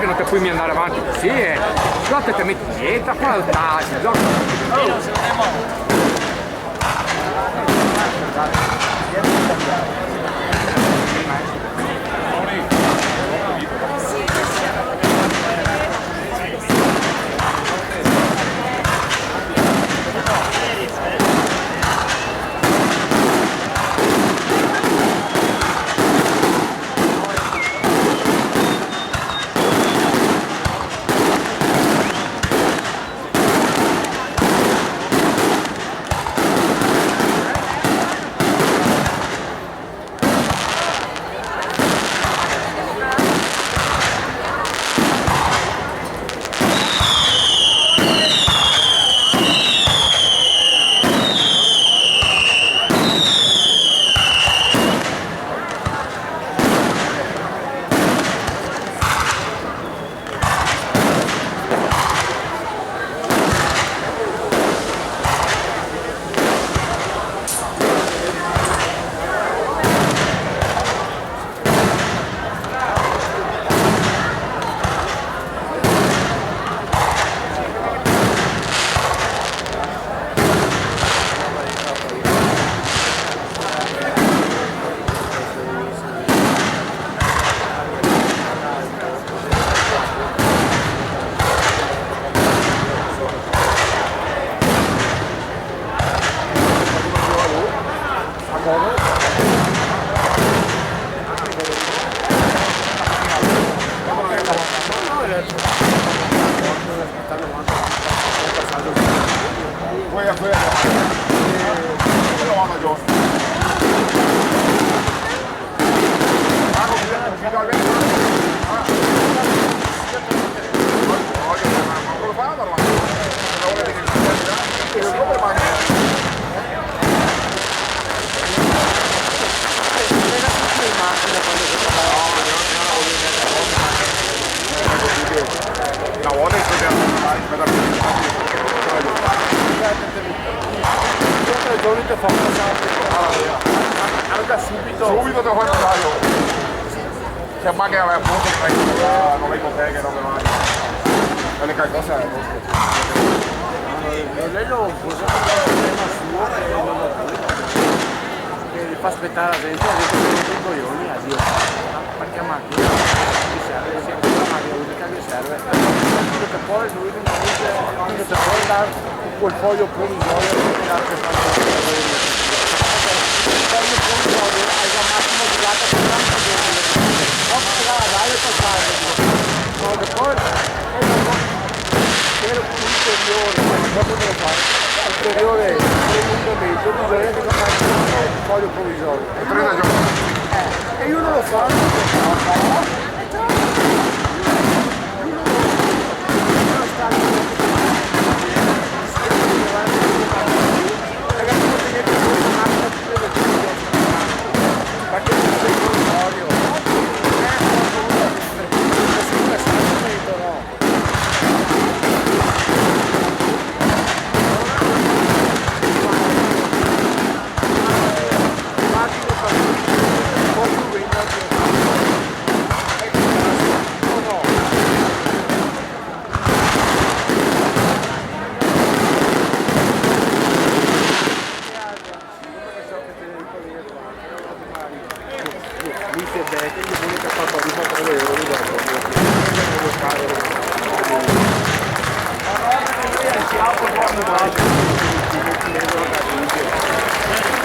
non ti puoi andare avanti così e lotta ti metti dietro, qua il taglio, subito te lo fai un taglio che magari aveva appunto non le ipoteche, non le mani e le cose lei lo usa come un problema suo che gli fa aspettare la gente, ha detto che non i coglioni, addio, perché macchina mi serve, sempre la macchina unica mi serve, che poi lui non dice anche se vuoi dare quel foglio provvisorio che dà per fare il foglio provvisorio hai già massimo durata per tanto tempo, non pagare la radio per fare, no, che poi per ulteriore, dopo devo fare, ulteriore prolungamento, bisogna che faccia un foglio provvisorio. E io non lo faccio. Ciao,